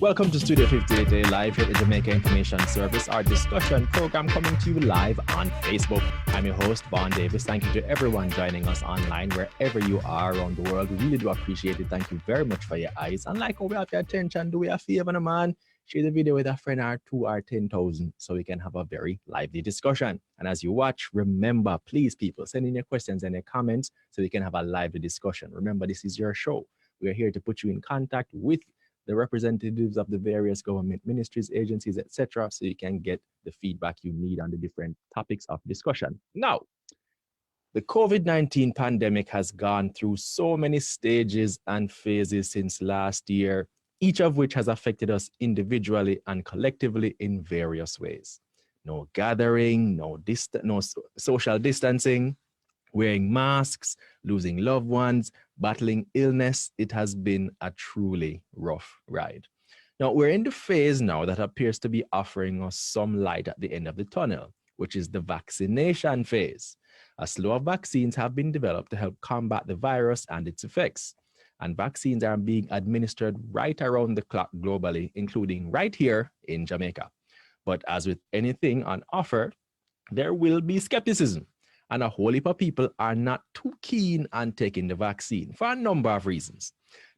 Welcome to Studio 58 live here at the Jamaica Information Service, our discussion program coming to you live on Facebook. I'm your host, Vaughn Davis. Thank you to everyone joining us online, wherever you are around the world. We really do appreciate it. Thank you very much for your eyes. And like how we have your attention, do we a favor, man? Share the video with a friend or two or 10,000 so we can have a very lively discussion. And as you watch, remember, please, people, send in your questions and your comments so we can have a lively discussion. Remember, this is your show. We are here to put you in contact with the representatives of the various government ministries, agencies, etc., so you can get the feedback you need on the different topics of discussion. Now, the COVID-19 pandemic has gone through so many stages and phases since last year, each of which has affected us individually and collectively in various ways. No gathering, no social distancing, wearing masks, losing loved ones, battling illness. It has been a truly rough ride. Now, we're in the phase now that appears to be offering us some light at the end of the tunnel, which is the vaccination phase. A slew of vaccines have been developed to help combat the virus and its effects. And vaccines are being administered right around the clock globally, including right here in Jamaica. But as with anything on offer, there will be skepticism. And a whole heap of people are not too keen on taking the vaccine for a number of reasons.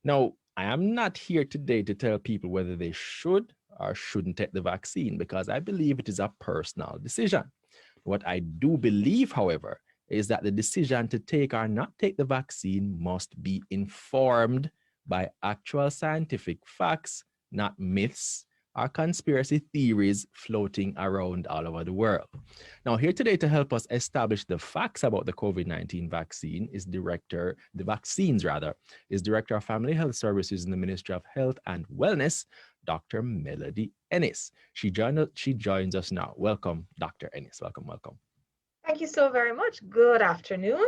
Now, I am not here today to tell people whether they should or shouldn't take the vaccine, because I believe it is a personal decision. What I do believe, however, is that the decision to take or not take the vaccine must be informed by actual scientific facts, not myths or conspiracy theories floating around all over the world. Now, here today to help us establish the facts about the COVID-19 vaccine is Director of Family Health Services in the Ministry of Health and Wellness, Dr. Melody Ennis. She joins us now. Welcome, Dr. Ennis. Welcome. Thank you so very much. Good afternoon.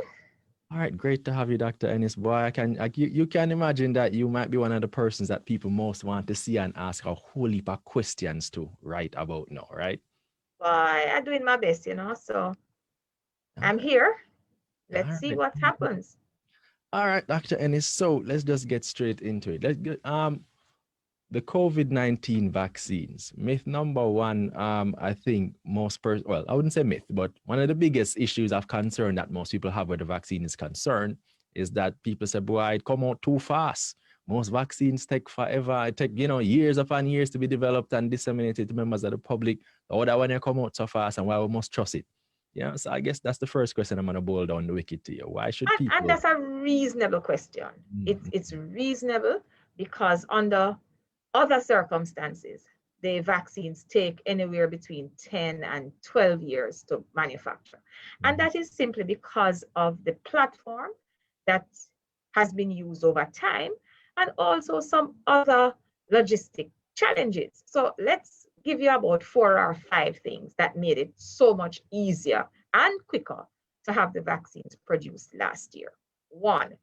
All right, great to have you, Dr. Ennis. Boy, you can imagine that you might be one of the persons that people most want to see and ask a whole heap of questions to right about now, right? Boy, I'm doing my best, so I'm here. Let's see what happens. All right, Dr. Ennis. So let's just get straight into it. The COVID-19 vaccines. Myth number one, I think well, I wouldn't say myth, but one of the biggest issues of concern that most people have where the vaccine is concerned is that people say, boy, it come out too fast. Most vaccines take forever. It take, years upon years to be developed and disseminated to members of the public. Or that one you come out so fast and why we must trust it. So I guess that's the first question I'm going to boil down the wicket to you. Why should people... And that's a reasonable question. It's reasonable because under other circumstances, the vaccines take anywhere between 10 and 12 years to manufacture. And that is simply because of the platform that has been used over time and also some other logistic challenges. So let's give you about 4 or 5 things that made it so much easier and quicker to have the vaccines produced last year. 1,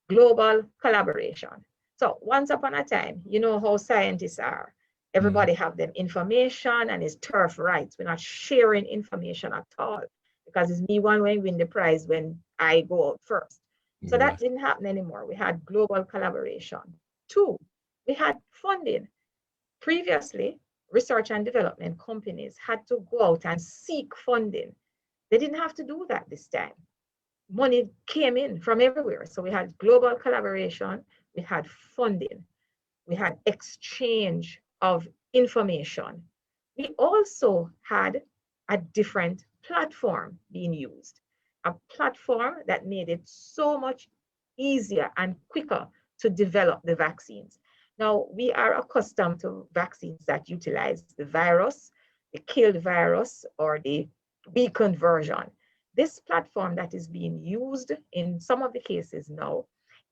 global collaboration. So once upon a time, you know how scientists are. Everybody have them information and it's turf rights. We're not sharing information at all because it's me one way win the prize when I go out first. So that didn't happen anymore. We had global collaboration. 2, we had funding. Previously, research and development companies had to go out and seek funding. They didn't have to do that this time. Money came in from everywhere. So we had global collaboration. We had funding, we had exchange of information. We also had a different platform being used, a platform that made it so much easier and quicker to develop the vaccines. Now, we are accustomed to vaccines that utilize the virus, the killed virus, or the weakened version. This platform that is being used in some of the cases now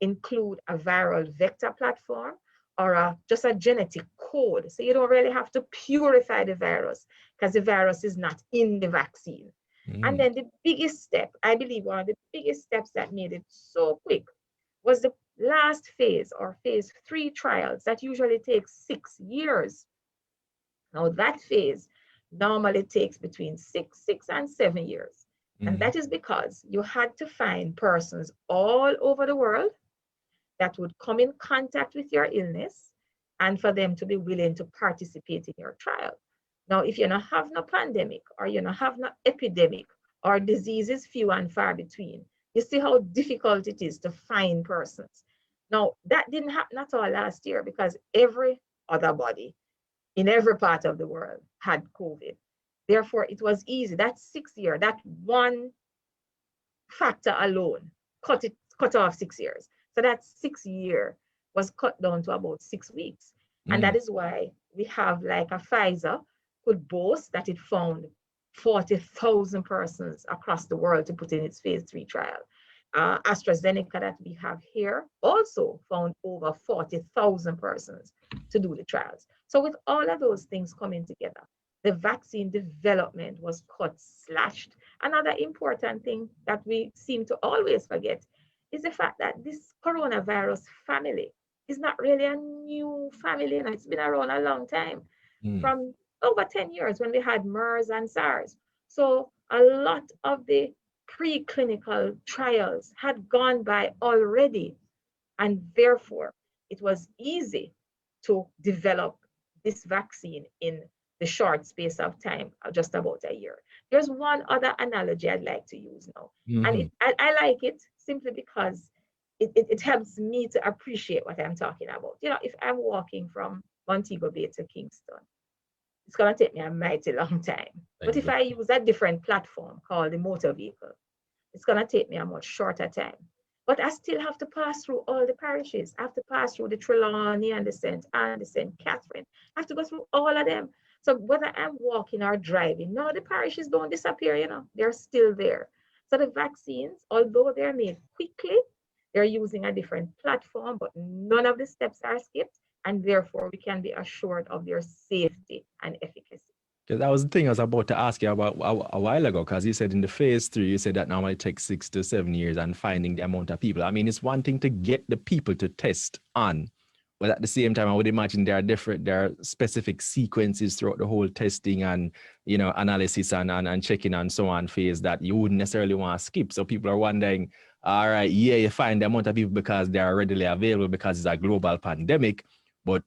include a viral vector platform or just a genetic code. So you don't really have to purify the virus because the virus is not in the vaccine. And then the biggest step, I believe one of the biggest steps that made it so quick was the last phase or phase 3 trials that usually takes 6 years. Now that phase normally takes between 6 and 7 years. And that is because you had to find persons all over the world that would come in contact with your illness and for them to be willing to participate in your trial. Now, if you don't have no pandemic, or you don't have no epidemic, or diseases few and far between, you see how difficult it is to find persons. Now, that didn't happen at all last year because every other body in every part of the world had COVID. Therefore, it was easy. That 6 year, that one factor alone cut off 6 years. So that 6 year was cut down to about 6 weeks. And that is why we have like a Pfizer could boast that it found 40,000 persons across the world to put in its phase 3 trial. AstraZeneca that we have here also found over 40,000 persons to do the trials. So with all of those things coming together, the vaccine development was slashed. Another important thing that we seem to always forget is the fact that this coronavirus family is not really a new family, and it's been around a long time, from over 10 years when we had MERS and SARS. So a lot of the preclinical trials had gone by already, and therefore it was easy to develop this vaccine in the short space of time, just about a year. There's one other analogy I'd like to use now, and I like it simply because it helps me to appreciate what I'm talking about. You know, if I'm walking from Montego Bay to Kingston, it's going to take me a mighty long time. But if I use a different platform called the motor vehicle, it's going to take me a much shorter time. But I still have to pass through all the parishes. I have to pass through the Trelawney and the St. Anne, the St. Catherine. I have to go through all of them. So whether I'm walking or driving, no, the parishes don't disappear, you know, they're still there. So the vaccines, although they're made quickly, they're using a different platform, but none of the steps are skipped, and therefore we can be assured of their safety and efficacy. Because that was the thing I was about to ask you about a while ago, because you said in the phase 3, you said that normally it takes 6 to 7 years and finding the amount of people. I mean, it's one thing to get the people to test on, but at the same time, I would imagine there are specific sequences throughout the whole testing and, you know, analysis and checking and so on phase that you wouldn't necessarily want to skip. So people are wondering, all right, yeah, you find the amount of people because they are readily available because it's a global pandemic, but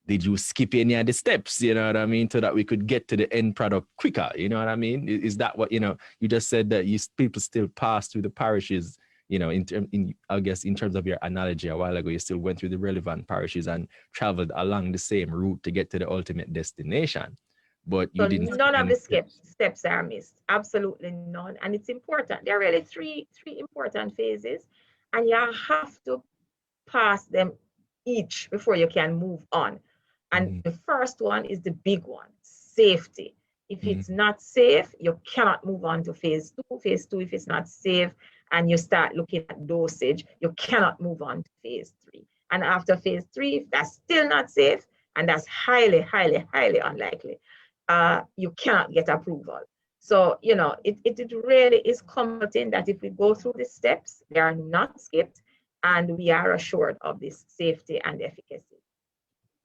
did you skip any of the steps, you know what I mean, so that we could get to the end product quicker, you know what I mean? Is that what, you know, you just said that people still pass through the parishes, you know, I guess in terms of your analogy a while ago, you still went through the relevant parishes and traveled along the same route to get to the ultimate destination. But you didn't. None of the steps are missed, absolutely none. And it's important. There are really three important phases, and you have to pass them each before you can move on. And the first one is the big one, safety. If it's not safe, you cannot move on to phase 2. Phase 2, if it's not safe and you start looking at dosage, you cannot move on to phase 3. And after phase 3, if that's still not safe, and that's highly, highly, highly unlikely, you cannot get approval. So, you know, it really is comforting that if we go through the steps, they are not skipped, and we are assured of this safety and efficacy.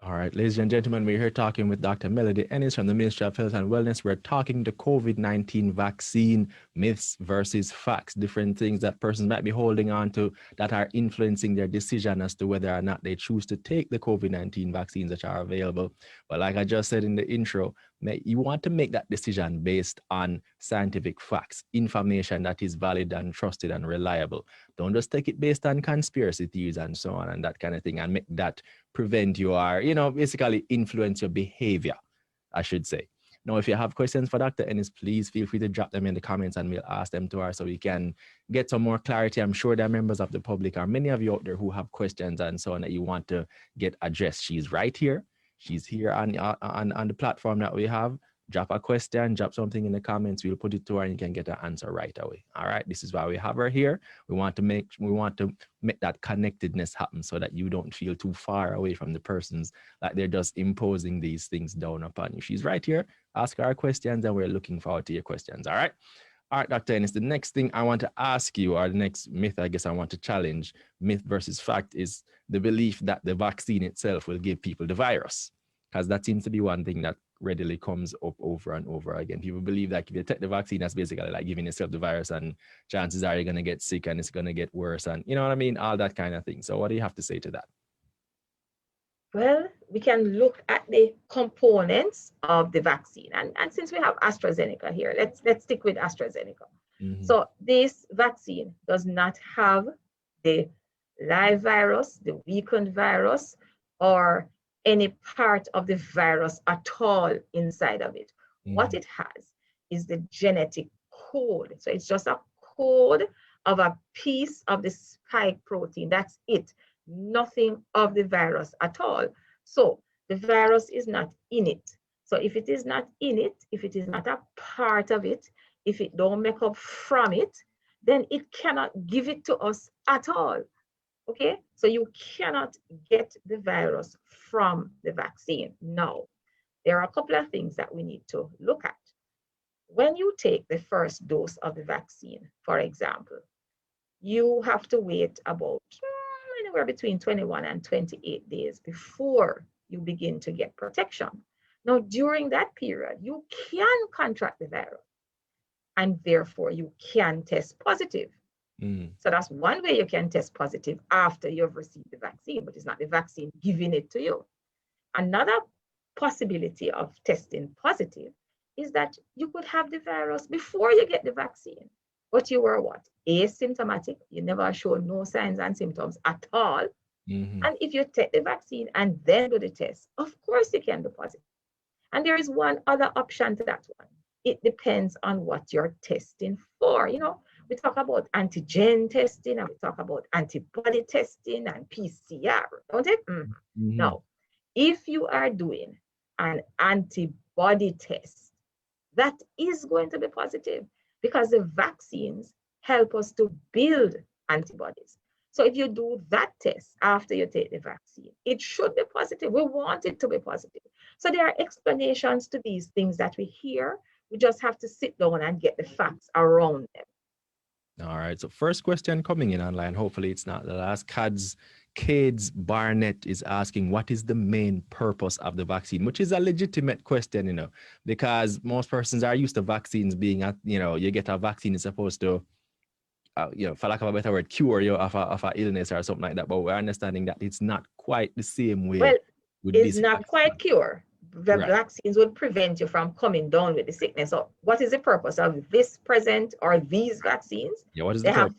All right, ladies and gentlemen, we're here talking with Dr. Melody Ennis from the Ministry of Health and Wellness. We're talking the COVID-19 vaccine, myths versus facts, different things that persons might be holding on to that are influencing their decision as to whether or not they choose to take the COVID-19 vaccines that are available. But like I just said in the intro, you want to make that decision based on scientific facts, information that is valid and trusted and reliable. Don't just take it based on conspiracy theories and so on and that kind of thing, and make that prevent you or, you know, basically influence your behavior, I should say. Now, if you have questions for Dr. Ennis, please feel free to drop them in the comments and we'll ask them to her so we can get some more clarity. I'm sure there are members of the public or many of you out there who have questions and so on that you want to get addressed. She's right here. She's here on the platform that we have. Drop a question, drop something in the comments. We'll put it to her and you can get an answer right away. All right, this is why we have her here. We want to make that connectedness happen so that you don't feel too far away from the persons, like they're just imposing these things down upon you. She's right here. Ask her questions and we're looking forward to your questions. All right. All right, Dr. Ennis, the next thing I want to ask you, or the next myth I guess I want to challenge, myth versus fact, is the belief that the vaccine itself will give people the virus, because that seems to be one thing that readily comes up over and over again. People believe that if you take the vaccine, that's basically like giving yourself the virus and chances are you're going to get sick and it's going to get worse and, you know what I mean, all that kind of thing. So what do you have to say to that? Well, we can look at the components of the vaccine. And since we have AstraZeneca here, let's stick with AstraZeneca. So this vaccine does not have the live virus, the weakened virus, or any part of the virus at all inside of it. What it has is the genetic code. So it's just a code of a piece of the spike protein. That's it. Nothing of the virus at all. So the virus is not in it. So if it is not in it, if it is not a part of it, if it don't make up from it, then it cannot give it to us at all. Okay, so you cannot get the virus from the vaccine. Now, there are a couple of things that we need to look at. When you take the first dose of the vaccine, for example, you have to wait about anywhere between 21 and 28 days before you begin to get protection. Now, during that period, you can contract the virus, and therefore you can test positive. So that's one way you can test positive after you've received the vaccine, but it's not the vaccine giving it to you. Another possibility of testing positive is that you could have the virus before you get the vaccine, but you were what? Asymptomatic. You never showed no signs and symptoms at all. And if you take the vaccine and then do the test, of course you can be positive. And there is one other option to that one. It depends on what you're testing for. You know, we talk about antigen testing and we talk about antibody testing and PCR, don't it? Now, if you are doing an antibody test, that is going to be positive because the vaccines help us to build antibodies. So if you do that test after you take the vaccine, it should be positive. We want it to be positive. So there are explanations to these things that we hear. We just have to sit down and get the facts around them. All right. So first question coming in online. Hopefully it's not the last. Cades Barnett is asking, what is the main purpose of the vaccine? Which is a legitimate question, you know, because most persons are used to vaccines being, you know, you get a vaccine is supposed to, you know, for lack of a better word, cure you of a illness or something like that. But we're understanding that it's not quite the same way. Well, with it's this not quite cure. The vaccines would prevent you from coming down with the sickness. So what is the purpose of this present or these vaccines? Yeah, what is they the have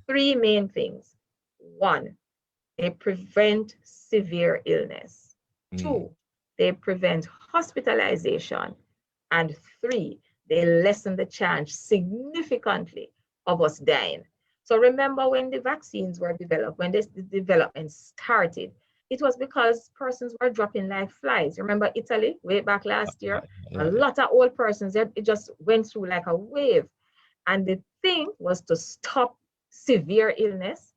three main things. One, they prevent severe illness. Two, they prevent hospitalization. And three, they lessen the chance significantly of us dying. So remember when the vaccines were developed, when this development started, it was because persons were dropping like flies. Remember Italy, way back last year? A lot of old persons, it just went through like a wave. And the thing was to stop severe illness,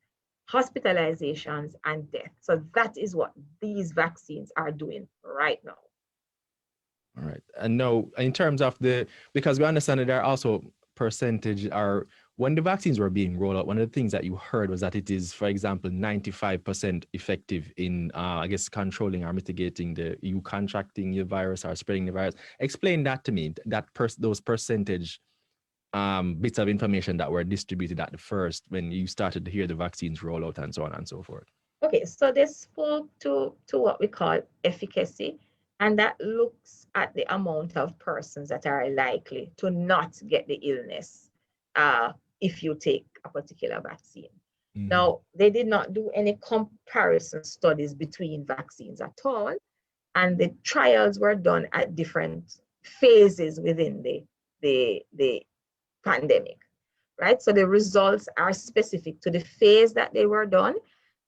hospitalizations, and death. So that is what these vaccines are doing right now. All right. And no, in terms of because we understand that there are also percentage, or when the vaccines were being rolled out, one of the things that you heard was that it is, for example, 95% effective in, I guess, controlling or mitigating you contracting your virus or spreading the virus. Explain that to me, those percentage bits of information that were distributed at the first when you started to hear the vaccines roll out and so on and so forth. Okay, so they spoke to what we call efficacy, and that looks at the amount of persons that are likely to not get the illness if you take a particular vaccine. Now, they did not do any comparison studies between vaccines at all, and the trials were done at different phases within the pandemic, right? So the results are specific to the phase that they were done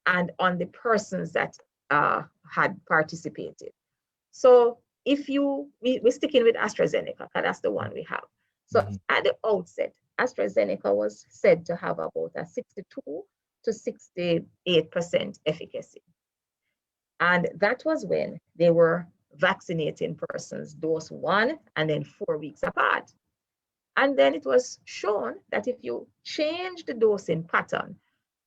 and on the persons that had participated. So if we're sticking with AstraZeneca, because that's the one we have. So at the outset, AstraZeneca was said to have about a 62 to 68% efficacy. And that was when they were vaccinating persons dose 1 and then 4 weeks apart. And then it was shown that if you change the dosing pattern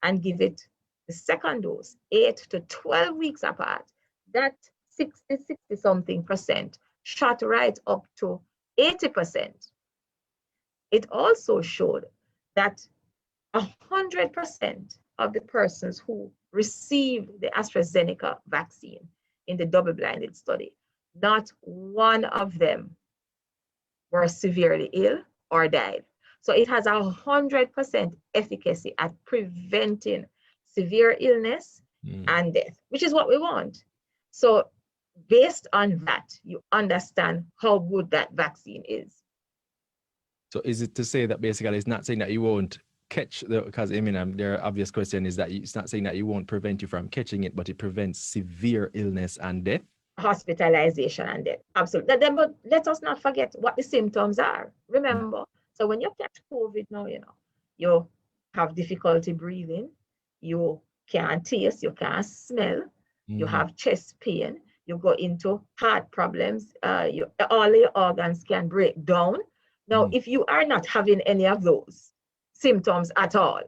and give it the second dose 8 to 12 weeks apart, that 60-something% shot right up to 80%. It also showed that 100% of the persons who received the AstraZeneca vaccine in the double-blinded study, not one of them were severely ill or died. So it has 100% efficacy at preventing severe illness and death, which is what we want. So based on that, you understand how good that vaccine is. So is it to say that basically it's not saying that you won't catch the, because I mean, their obvious question is that it's not saying that you won't prevent you from catching it, but it prevents severe illness and death? Hospitalization and death, absolutely. But let us not forget what the symptoms are. Remember, so when you catch COVID now, you have difficulty breathing, you can't taste, you can't smell, you have chest pain, you go into heart problems, all your organs can break down. Now, if you are not having any of those symptoms at all,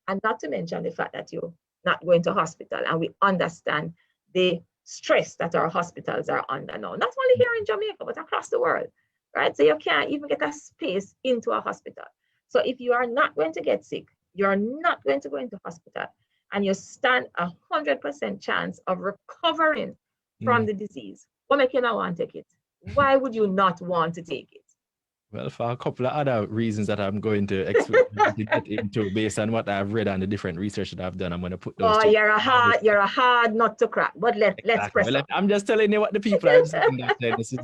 and not to mention the fact that you're not going to hospital, and we understand the stress that our hospitals are under now, not only here in Jamaica, but across the world, right? So you can't even get a space into a hospital. So if you are not going to get sick, you're not going to go into hospital, and you stand 100% chance of recovering from the disease, what make you not want to take it? Why would you not want to take it? Well, for a couple of other reasons that I'm going to get into based on what I've read and the different research that I've done, I'm going to put those. Oh, you're a hard nut to crack. But let's press on. I'm just telling you what the people are saying.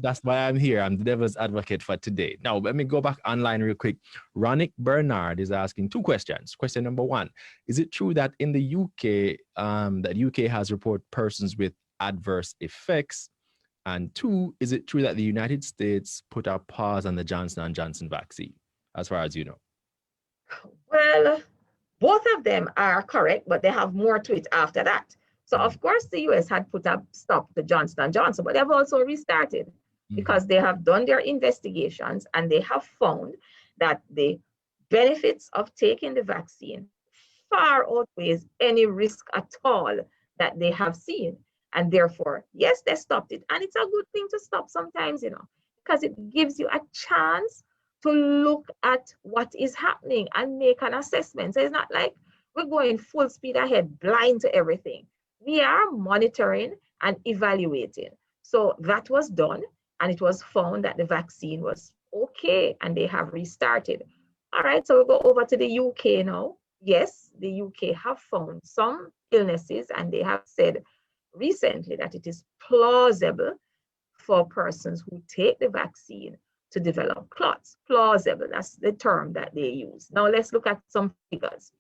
That's why I'm here. I'm the devil's advocate for today. Now, let me go back online real quick. Ronick Bernard is asking 2 questions. Question number 1: is it true that in the UK, that UK has reported persons with adverse effects? And 2, is it true that the United States put a pause on the Johnson & Johnson vaccine, as far as you know? Well, both of them are correct, but they have more to it after that. So, of course, the US had put a stop to Johnson & Johnson, but they've also restarted because they have done their investigations and they have found that the benefits of taking the vaccine far outweighs any risk at all that they have seen. And therefore, yes, they stopped it. And it's a good thing to stop sometimes, because it gives you a chance to look at what is happening and make an assessment. So it's not like we're going full speed ahead, blind to everything. We are monitoring and evaluating. So that was done, and it was found that the vaccine was okay, and they have restarted. All right, so we'll go over to the UK now. Yes, the UK have found some illnesses, and they have said recently that it is plausible for persons who take the vaccine to develop clots. Plausible, that's the term that they use. Now let's look at some figures.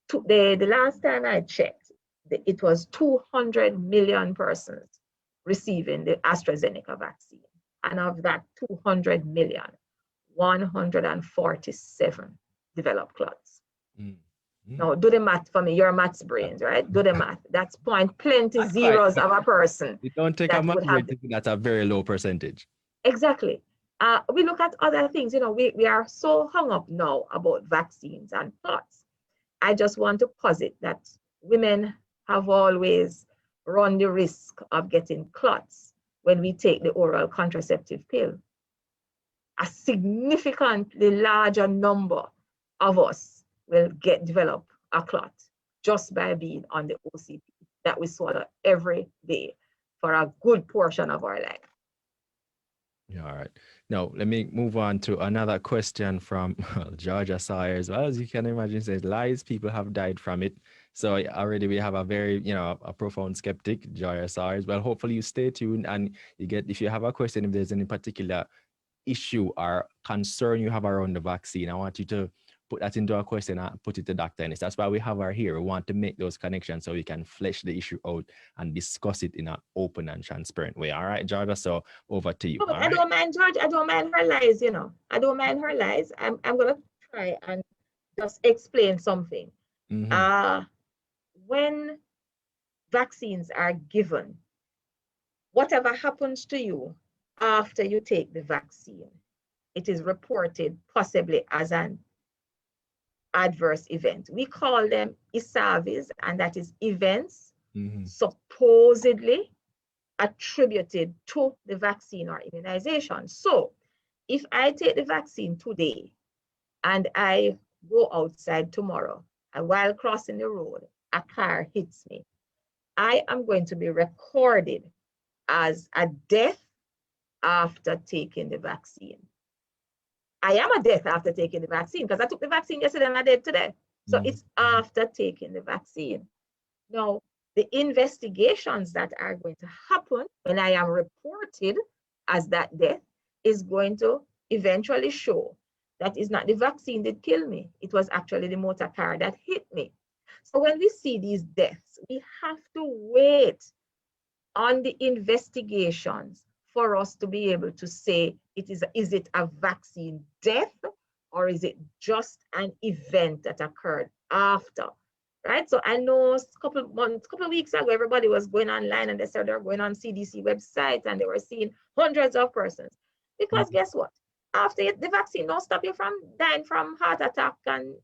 The last time I checked, it was 200 million persons receiving the AstraZeneca vaccine. And of that 200 million, 147 developed clots. Now, do the math for me. Your maths brains, right? Do the math. That's plenty zeros of a person. You don't take a math brain, that's a very low percentage. Exactly. We look at other things. We are so hung up now about vaccines and clots. I just want to posit that women have always run the risk of getting clots when we take the oral contraceptive pill. A significantly larger number of us will develop a clot just by being on the OCP that we swallow every day for a good portion of our life. Yeah, all right. Now, let me move on to another question from Georgia Sawyers. Well, as you can imagine, says lies, people have died from it. So already we have a very, a profound skeptic, Georgia Sawyers. Well, hopefully you stay tuned and if you have a question, if there's any particular issue or concern you have around the vaccine, I want you to put that into a question and put it to Dr. Ennis. That's why we have her here. We want to make those connections so we can flesh the issue out and discuss it in an open and transparent way. All right, Georgia, so over to you. I don't mind, George. I don't mind her lies, I don't mind her lies. I'm going to try and just explain something. When vaccines are given, whatever happens to you after you take the vaccine, it is reported possibly as an adverse event. We call them ESAVs, and that is events supposedly attributed to the vaccine or immunization. So if I take the vaccine today and I go outside tomorrow, and while crossing the road, a car hits me, I am going to be recorded as a death after taking the vaccine. I am a death after taking the vaccine because I took the vaccine yesterday and I did today. So it's after taking the vaccine. Now, the investigations that are going to happen when I am reported as that death is going to eventually show that it's not the vaccine that killed me. It was actually the motor car that hit me. So when we see these deaths, we have to wait on the investigations for us to be able to say, is it a vaccine death or is it just an event that occurred after? Right? So I know a couple of weeks ago, everybody was going online and they said they're going on CDC website and they were seeing hundreds of persons. Because guess what? After the vaccine, don't stop you from dying from heart attack and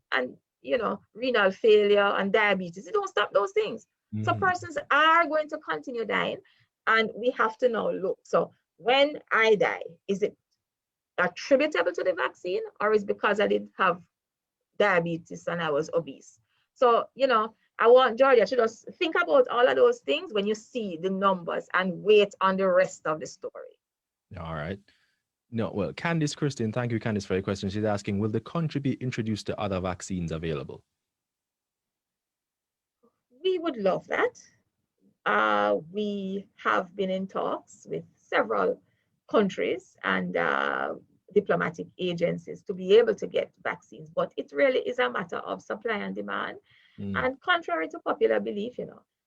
renal failure and diabetes. It don't stop those things. So persons are going to continue dying, and we have to now look. So when I die, is it attributable to the vaccine or is it because I did have diabetes and I was obese? So, I want Georgia to just think about all of those things when you see the numbers and wait on the rest of the story. All right. No, well, Candice Christine, thank you, Candice, for your question. She's asking, will the country be introduced to other vaccines available? We would love that. We have been in talks with several countries and diplomatic agencies to be able to get vaccines, but it really is a matter of supply and demand. And contrary to popular belief,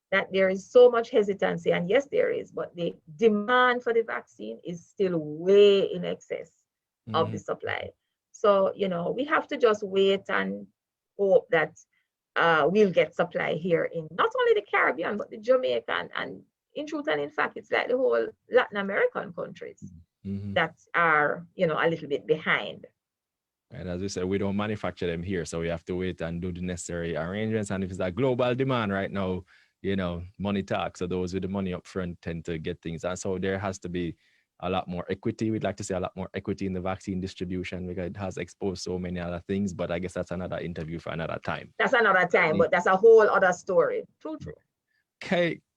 that there is so much hesitancy, and yes, there is, but the demand for the vaccine is still way in excess of the supply. So, we have to just wait and hope that we'll get supply here in not only the Caribbean, but the Jamaican, and in truth and in fact, it's like the whole Latin American countries that are, a little bit behind. And as we said, we don't manufacture them here, so we have to wait and do the necessary arrangements. And if it's a global demand right now, money talks. So those with the money up front tend to get things. And so there has to be a lot more equity. We'd like to see a lot more equity in the vaccine distribution because it has exposed so many other things. But I guess that's another interview for another time. That's another time, but that's a whole other story. True.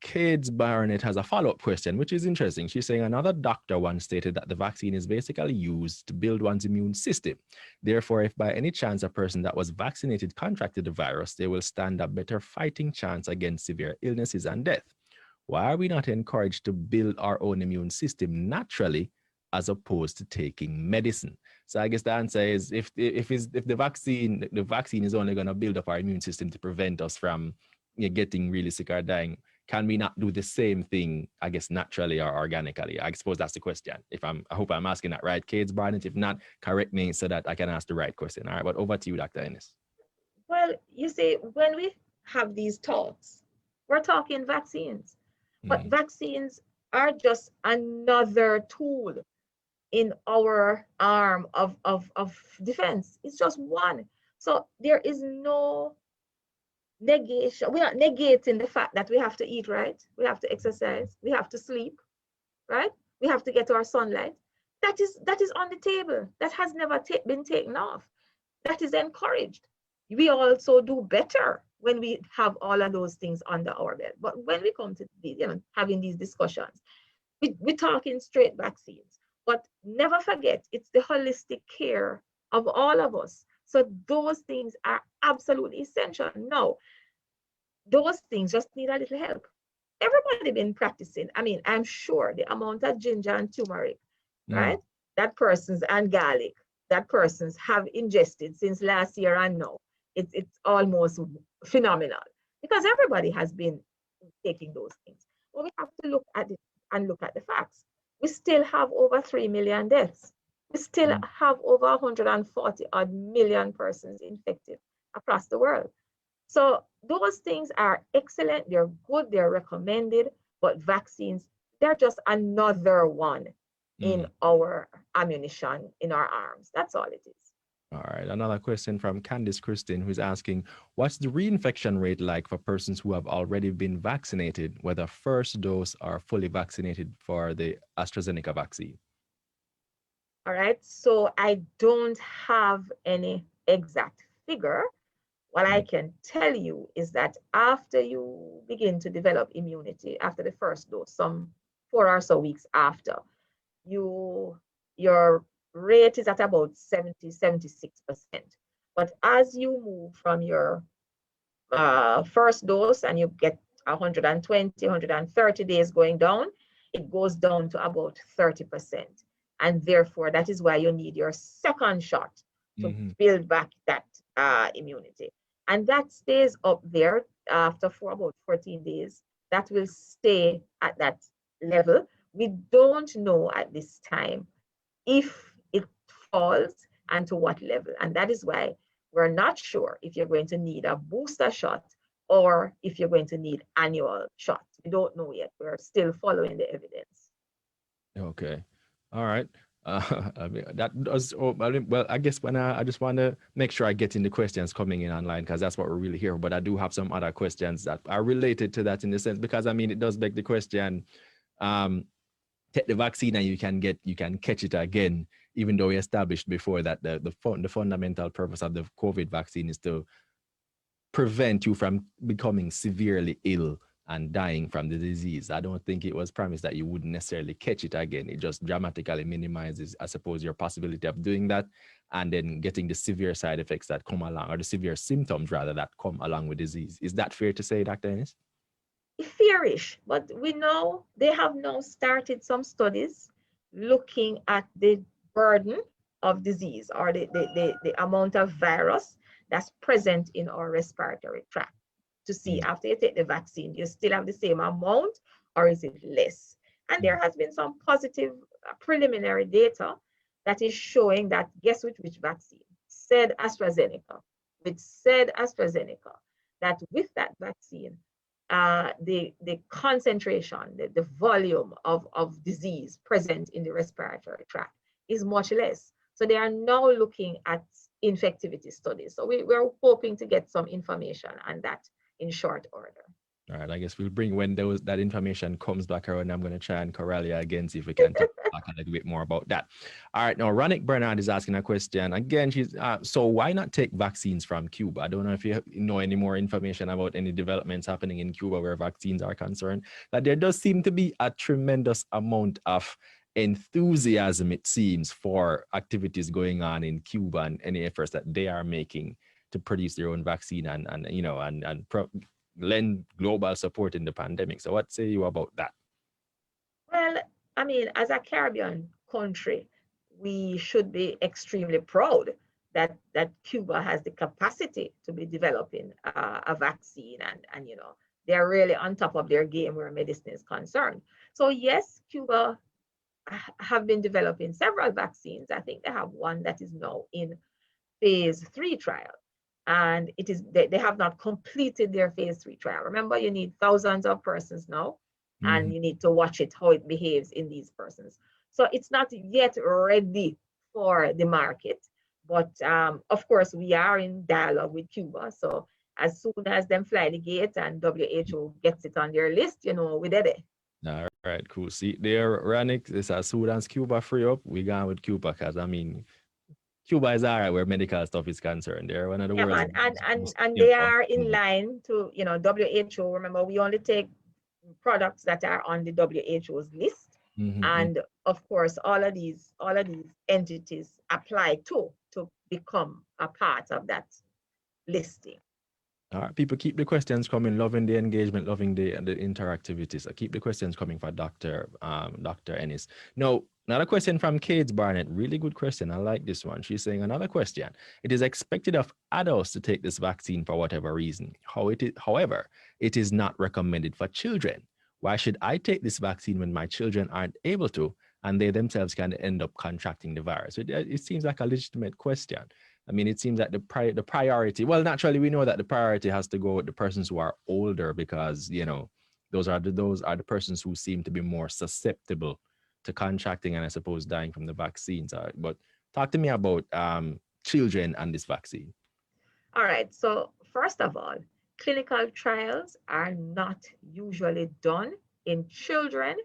Kids Baronet has a follow-up question, which is interesting. She's saying another doctor once stated that the vaccine is basically used to build one's immune system. Therefore, if by any chance a person that was vaccinated contracted the virus, they will stand a better fighting chance against severe illnesses and death. Why are we not encouraged to build our own immune system naturally as opposed to taking medicine? So I guess the answer is if the vaccine is only going to build up our immune system to prevent us from getting really sick or dying, can we not do the same thing, I guess, naturally or organically? I suppose that's the question. I hope I'm asking that right, Kids Barnett. If not, correct me so that I can ask the right question. All right, but over to you, Dr. Ennis. Well, you see, when we have these talks, we're talking vaccines, but vaccines are just another tool in our arm of defense. It's just one. So there is no negation. We're not negating the fact that we have to eat right, we have to exercise, we have to sleep, right? We have to get our sunlight. That is on the table. That has never been taken off. That is encouraged. We also do better when we have all of those things under our belt. But when we come to having these discussions, we're talking straight vaccines. But never forget, it's the holistic care of all of us. So those things are absolutely essential. Now, those things just need a little help. Everybody been practicing. I mean, I'm sure the amount of ginger and turmeric, right? That persons and garlic, that persons have ingested since last year and now, it's almost phenomenal because everybody has been taking those things. But we have to look at it and look at the facts. We still have over 3 million deaths. We still have over 140 odd million persons infected across the world. So those things are excellent, they're good, they're recommended, but vaccines, they're just another one in our ammunition, in our arms. That's all it is. All right, another question from Candice Christine, who's asking, what's the reinfection rate like for persons who have already been vaccinated, whether first dose or fully vaccinated for the AstraZeneca vaccine? All right, so I don't have any exact figure, What I can tell you is that after you begin to develop immunity, after the first dose, some 4 or so weeks after, your rate is at about 70-76%. But as you move from your first dose and you get 120, 130 days going down, it goes down to about 30%. And therefore, that is why you need your second shot to build back that immunity. And that stays up there for about 14 days. That will stay at that level. We don't know at this time if it falls and to what level. And that is why we're not sure if you're going to need a booster shot or if you're going to need annual shots. We don't know yet. We're still following the evidence. Okay. All right. I mean, that does. Oh, well, I guess when I just want to make sure I get in the questions coming in online, because that's what we're really here. But I do have some other questions that are related to that in the sense, because I mean, it does beg the question. Take the vaccine and you can catch it again, even though we established before that the fundamental purpose of the COVID vaccine is to prevent you from becoming severely ill and dying from the disease. I don't think it was promised that you wouldn't necessarily catch it again. It just dramatically minimizes, I suppose, your possibility of doing that and then getting the severe side effects that come along, or the severe symptoms rather, that come along with disease. Is that fair to say, Dr. Ennis? Fairish, but we know they have now started some studies looking at the burden of disease, or the amount of virus that's present in our respiratory tract, to see after you take the vaccine, you still have the same amount or is it less? And there has been some positive preliminary data that is showing that, guess which vaccine? Said AstraZeneca. That with that vaccine, the concentration, the volume of disease present in the respiratory tract is much less. So they are now looking at infectivity studies. So we're hoping to get some information on that in short order. All right, I guess we'll bring when that information comes back around. I'm going to try and corral you again, see if we can talk a little bit more about that. All right, now Ronick Bernard is asking a question. Again, she's so why not take vaccines from Cuba? I don't know if you know any more information about any developments happening in Cuba where vaccines are concerned, but there does seem to be a tremendous amount of enthusiasm, it seems, for activities going on in Cuba and any efforts that they are making to produce their own vaccine and lend global support in the pandemic. So what say you about that? Well, I mean, as a Caribbean country, we should be extremely proud that Cuba has the capacity to be developing a vaccine, and they're really on top of their game where medicine is concerned. So yes, Cuba have been developing several vaccines. I think they have one that is now in phase 3 trial. And it is they have not completed their phase 3 trial. Remember, you need thousands of persons now, and you need to watch it, how it behaves in these persons. So it's not yet ready for the market. But of course, we are in dialogue with Cuba. So as soon as them fly the gate and WHO gets it on their list, we did it. All right, cool. See there, Ronick, this as soon as Cuba free up, we gone with Cuba, because I mean, Cuba is all right where medical stuff is concerned. They're one of the world's and they are in line to WHO. Remember, we only take products that are on the WHO's list, and of course, all of these entities apply to become a part of that listing. All right, people, keep the questions coming. Loving the engagement, loving the interactivity. So keep the questions coming for Dr. Ennis. Now, another question from Kate Barnett. Really good question. I like this one. She's saying, another question. It is expected of adults to take this vaccine for whatever reason. However, it is not recommended for children. Why should I take this vaccine when my children aren't able to, and they themselves can end up contracting the virus? It seems like a legitimate question. I mean, it seems that the priority, well, naturally, we know that the priority has to go with the persons who are older, because, those are the persons who seem to be more susceptible to contracting and, I suppose, dying from the vaccines. But talk to me about children and this vaccine. All right. So first of all, clinical trials are not usually done in children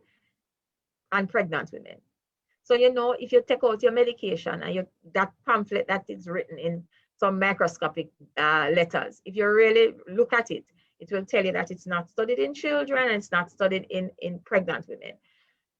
and pregnant women. So, if you take out your medication and that pamphlet that is written in some microscopic letters. If you really look at it, it will tell you that it's not studied in children and it's not studied in pregnant women.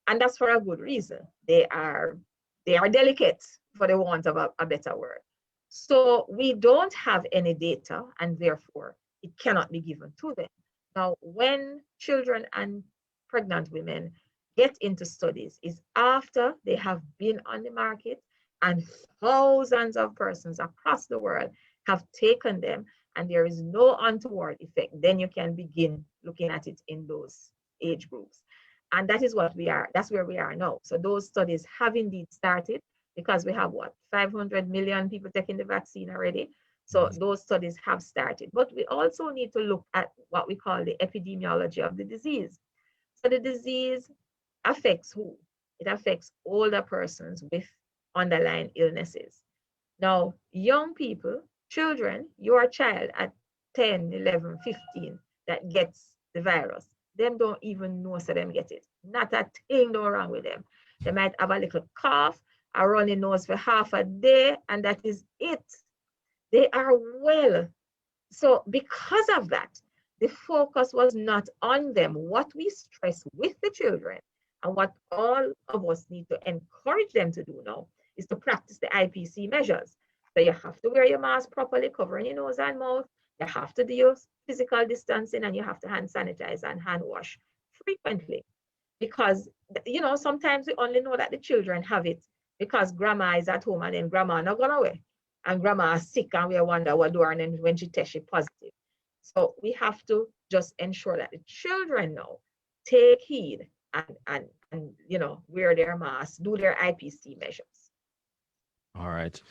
And that's for a good reason. They are delicate, for the want of a better word. So we don't have any data, and therefore it cannot be given to them. Now, when children and pregnant women get into studies is after they have been on the market and thousands of persons across the world have taken them, and there is no untoward effect. Then you can begin looking at it in those age groups. And that is what we are, that's where we are now. So those studies have indeed started, because we have what, 500 million people taking the vaccine already. So those studies have started. But we also need to look at what we call the epidemiology of the disease. So the disease affects who? It affects older persons with underlying illnesses. Now, young people, children, your child at 10, 11, 15 that gets the virus, them don't even know so them get it. Not a thing no wrong with them. They might have a little cough, a runny nose for half a day, and that is it. They are well. So because of that, the focus was not on them. What we stress with the children and what all of us need to encourage them to do now is to practice the IPC measures. So you have to wear your mask properly, covering your nose and mouth. You have to do your physical distancing, and you have to hand sanitize and hand wash frequently. Because, you know, sometimes we only know that the children have it because grandma is at home and then grandma not gone away. And grandma is sick and we wonder what do her, and then when she tests, she positive. So we have to just ensure that the children now take heed and you know, wear their masks, do their IPC measures. All right.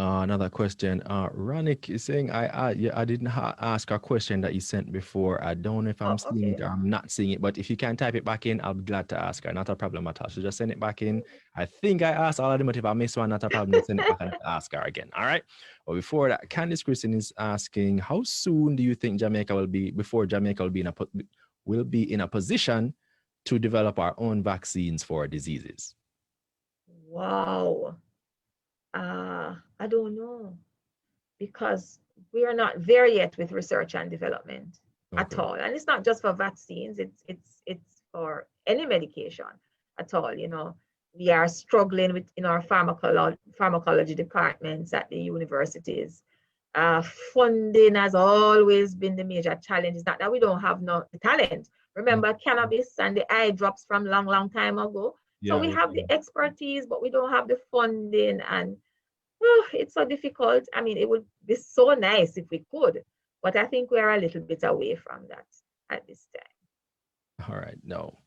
Another question. Ranik is saying, I didn't ask a question that you sent before. I don't know if I'm seeing it or I'm not seeing it, but if you can type it back in, I'll be glad to ask her. Not a problem at all. So just send it back in. I think I asked all of them, but if I miss one, not a problem. Send it back and ask her again. All right. But before that, Candice Christian is asking, how soon do you think Jamaica will be, before Jamaica will be in a position to develop our own vaccines for diseases? Wow. I don't know, because we are not there yet with research and development at all. And it's not just for vaccines, it's for any medication at all. You know, we are struggling with in our pharmacology departments at the universities. Funding has always been the major challenge. It's not that we don't have no talent. Remember cannabis and the eye drops from long time ago. Yeah, so we have the expertise, but we don't have the funding, and it's so difficult. I mean, it would be so nice if we could, but I think we're a little bit away from that at this time. All right, no.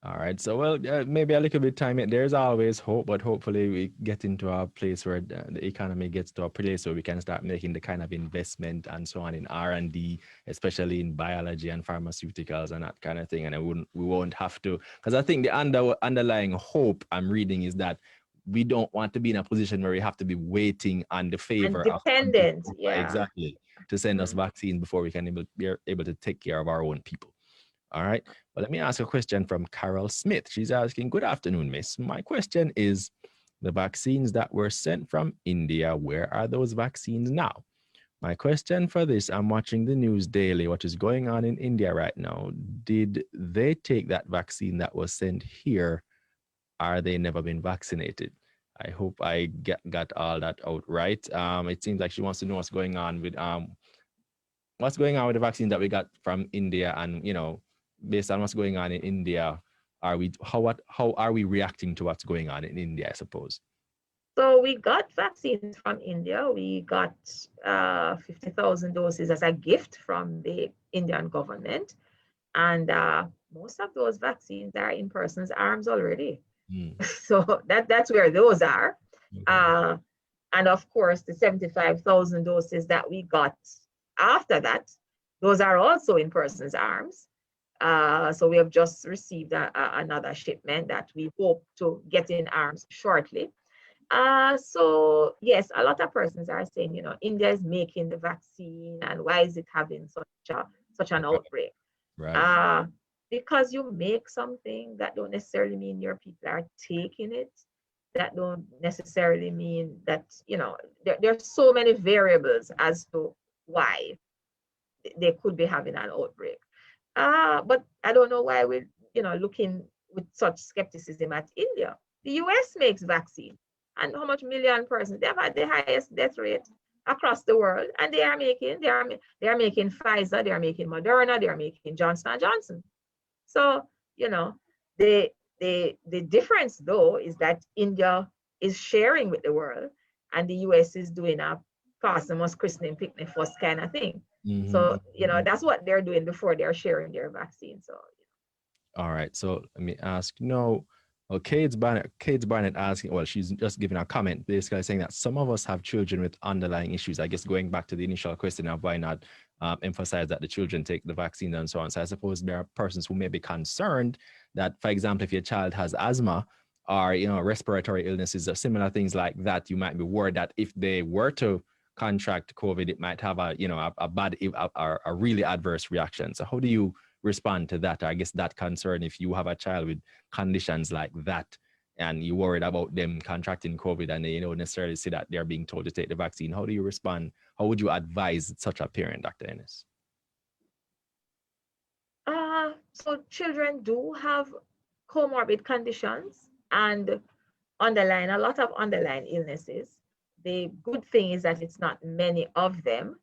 All right, so well, maybe a little bit time. There's always hope, but hopefully we get into a place where the economy gets to a place where we can start making the kind of investment and so on in R&D, especially in biology and pharmaceuticals and that kind of thing. And we won't have to, because I think the underlying hope I'm reading is that we don't want to be in a position where we have to be waiting on the favor and dependent, of exactly, to send us vaccines before we can be able to take care of our own people. All right. Well, let me ask a question from Carol Smith. She's asking, good afternoon, miss. My question is, the vaccines that were sent from India, where are those vaccines now? My question for this, I'm watching the news daily, what is going on in India right now. Did they take that vaccine that was sent here? Are they never been vaccinated? I hope I got all that out right. It seems like she wants to know what's going on with the vaccine that we got from India, and, you know, based on what's going on in India, how are we reacting to what's going on in India, I suppose? So we got vaccines from India. We got 50,000 doses as a gift from the Indian government. And most of those vaccines are in persons' arms already. So that's where those are. And of course, the 75,000 doses that we got after that, those are also in persons' arms. So we have just received another shipment that we hope to get in arms shortly. So yes, a lot of persons are saying, you know, India is making the vaccine, and why is it having such an outbreak? Because you make something, that don't necessarily mean your people are taking it. that don't necessarily mean that, you know, there are so many variables as to why they could be having an outbreak. But I don't know why we're, you know, looking with such skepticism at India. The US makes vaccine, and how much million persons? They have had the highest death rate across the world, and they are making Pfizer, they are making Moderna, they are making Johnson & Johnson. So, you know, the difference though is that India is sharing with the world, and the US is doing a Cosmos christening picnic first kind of thing. So, you know, that's what they're doing before they're sharing their vaccine. So, all right. So let me ask, no. Well, Kate's Barnett asking, well, she's just giving a comment, basically saying that some of us have children with underlying issues. I guess going back to the initial question of why not emphasize that the children take the vaccine and so on. So I suppose there are persons who may be concerned that, for example, if your child has asthma or, you know, respiratory illnesses or similar things like that, you might be worried that if they were to contract COVID, it might have a, you know, a bad, a really adverse reaction. So how do you respond to that? I guess that concern, if you have a child with conditions like that and you're worried about them contracting COVID and they don't necessarily see that they're being told to take the vaccine, how do you respond? How would you advise such a parent, Dr. Ennis? So children do have comorbid conditions and a lot of underlying illnesses. The good thing is that it's not many of them.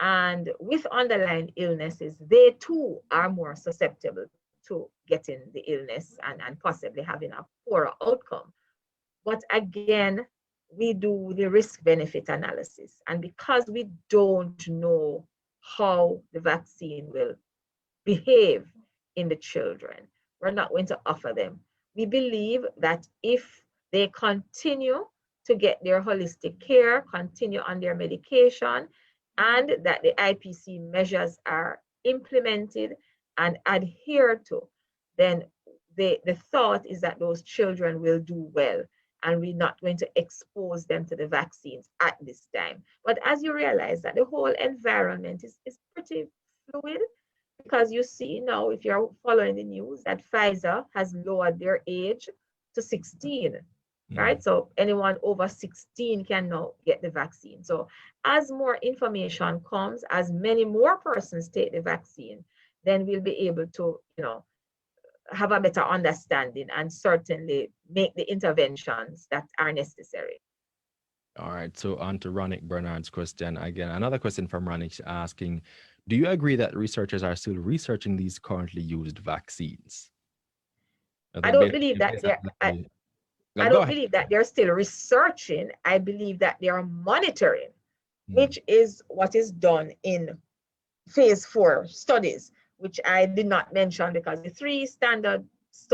And with underlying illnesses, they too are more susceptible to getting the illness and possibly having a poorer outcome. But again, we do the risk-benefit analysis. And because we don't know how the vaccine will behave in the children, we're not going to offer them. We believe that if they continue to get their holistic care, continue on their medication, and that the IPC measures are implemented and adhered to, then the thought is that those children will do well, and we're not going to expose them to the vaccines at this time. But as you realize that the whole environment is pretty fluid, because you see now, if you're following the news, that Pfizer has lowered their age to 16. Right? So anyone over 16 can now get the vaccine. So as more information comes, as many more persons take the vaccine, then we'll be able to, you know, have a better understanding and certainly make the interventions that are necessary. All right. So on to Ronick Bernard's question. Again, another question from Ronick asking, do you agree that researchers are still researching these currently used vaccines? I don't believe that they're... I don't believe that they're still researching. I believe that they are monitoring, which is what is done in phase 4 studies, which I did not mention because the 3 standard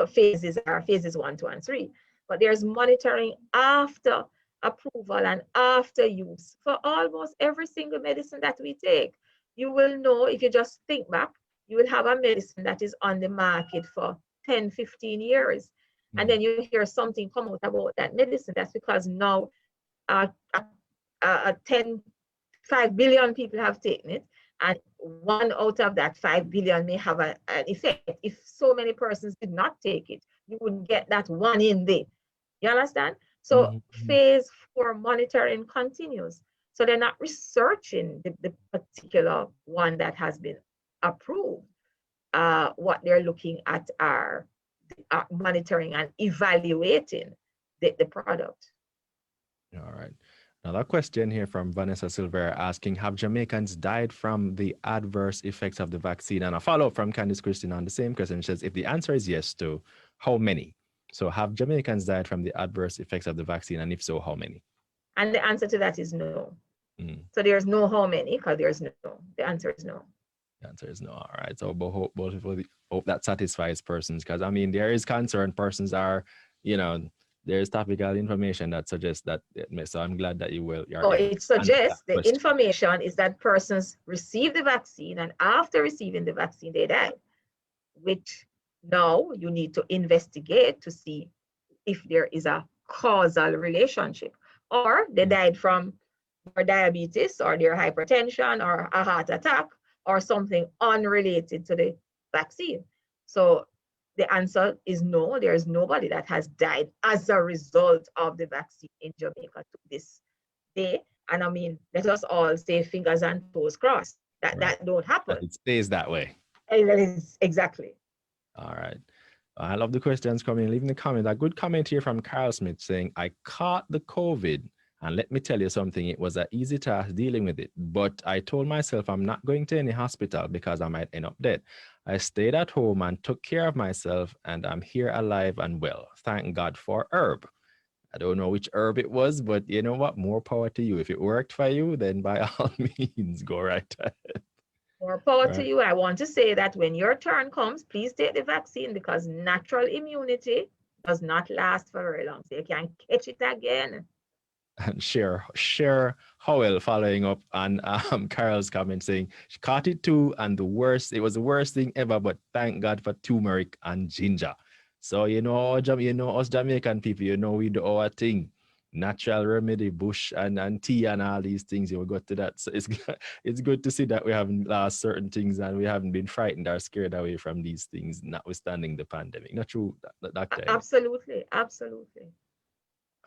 phases are phases 1, 2, and 3. But there's monitoring after approval and after use for almost every single medicine that we take. You will know, if you just think back, you will have a medicine that is on the market for 10, 15 years. And then you hear something come out about that medicine. That's because now 5 billion people have taken it, and 1 out of that 5 billion may have an effect. If so many persons did not take it, you wouldn't get that one in there. You understand? So phase 4 monitoring continues. So they're not researching the particular one that has been approved. What they're looking at are monitoring and evaluating the product. All right. Another question here from Vanessa Silver asking, have Jamaicans died from the adverse effects of the vaccine? And a follow-up from Candice Christine on the same question. She says, if the answer is yes to, how many? So have Jamaicans died from the adverse effects of the vaccine? And if so, how many? And the answer to that is no. So there's no how many, because there's no. The answer is no. The answer is no. All right. So hope that satisfies persons, because I mean, there is concern. Persons are, you know, there's topical information that suggests that. So I'm glad that you will. It suggests the information is that persons receive the vaccine, and after receiving the vaccine, they die, which now you need to investigate to see if there is a causal relationship, or they died from their diabetes or their hypertension or a heart attack or something unrelated to the vaccine. So the answer is no. There is nobody that has died as a result of the vaccine in Jamaica to this day. And I mean, let us all say fingers and toes crossed that that don't happen. It stays that way. Exactly. All right. I love the questions coming. Leaving the comment. A good comment here from Carl Smith saying, I caught the COVID, and let me tell you something, it was an easy task dealing with it. But I told myself I'm not going to any hospital because I might end up dead. I stayed at home and took care of myself, and I'm here alive and well. Thank God for herb. I don't know which herb it was, but you know what? More power to you. If it worked for you, then by all means, go right ahead. More power to you. I want to say that when your turn comes, please take the vaccine because natural immunity does not last for very long. So you can catch it again. And Cher Howell following up on Carol's comment saying she caught it too, and it was the worst thing ever, but thank God for turmeric and ginger. So us Jamaican people, we do our thing. Natural remedy, bush and tea and all these things. You got to that. So it's good to see that we haven't lost certain things and we haven't been frightened or scared away from these things, notwithstanding the pandemic. Not true, Doctor? Absolutely.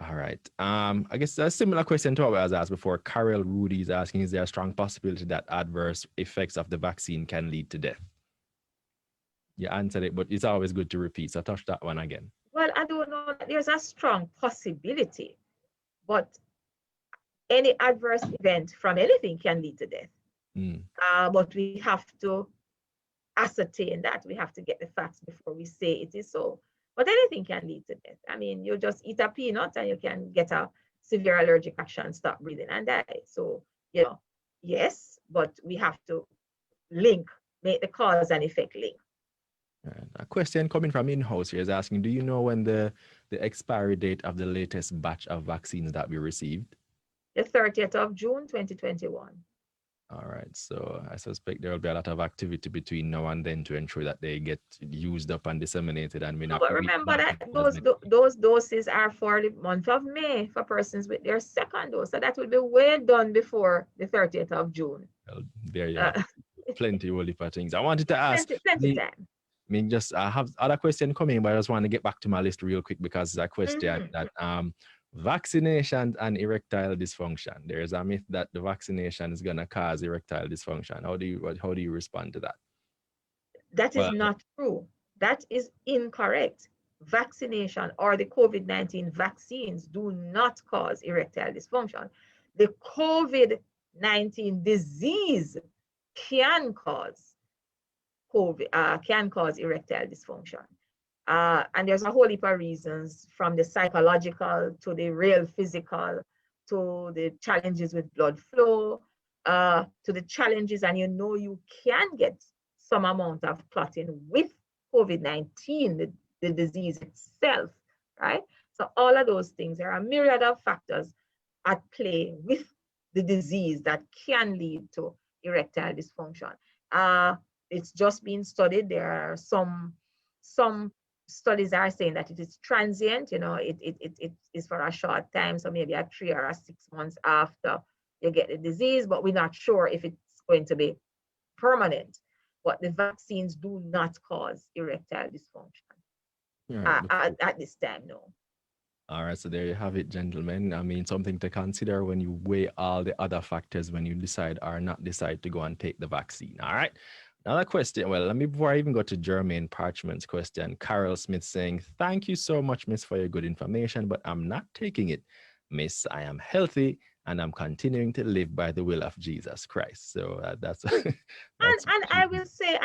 All right. I guess a similar question to what I was asked before. Carol Rudy is asking, is there a strong possibility that adverse effects of the vaccine can lead to death? You answered it, but it's always good to repeat. So touch that one again. Well, I don't know that there's a strong possibility, but any adverse event from anything can lead to death. But we have to ascertain that. We have to get the facts before we say it is so. But anything can lead to death. I mean, you just eat a peanut and you can get a severe allergic reaction, stop breathing and die. So, yes, but we have to make the cause and effect link. A question coming from in-house here is asking, do you know when the expiry date of the latest batch of vaccines that we received? The 30th of June, 2021. All right. So I suspect there will be a lot of activity between now and then to ensure that they get used up and disseminated. And but remember that those doses are for the month of May for persons with their second dose. So that will be way done before the 30th of June. Well, there you have plenty of things. I wanted to ask. Plenty time. I have other question coming, but I just want to get back to my list real quick because it's a question that vaccination and erectile dysfunction. There is a myth that the vaccination is going to cause erectile dysfunction. How do you respond to that? That is not true. That is incorrect. Vaccination or the COVID-19 vaccines do not cause erectile dysfunction. The COVID-19 disease can cause erectile dysfunction. And there's a whole heap of reasons, from the psychological to the real physical, to the challenges with blood flow, to the challenges, and you can get some amount of clotting with COVID-19, the disease itself, right? So all of those things, there are a myriad of factors at play with the disease that can lead to erectile dysfunction. It's just been studied. There are some studies are saying that it is transient. It is for a short time, so maybe a 3 or 6 months after you get the disease, but we're not sure if it's going to be permanent. But the vaccines do not cause erectile dysfunction at this time, no. All right, so there you have it, gentlemen. I mean, something to consider when you weigh all the other factors when you decide or not decide to go and take the vaccine. All right. Another question. Well, before I even go to Jermaine Parchment's question, Carol Smith saying, thank you so much, Miss, for your good information, but I'm not taking it. Miss, I am healthy and I'm continuing to live by the will of Jesus Christ. So that's and I will say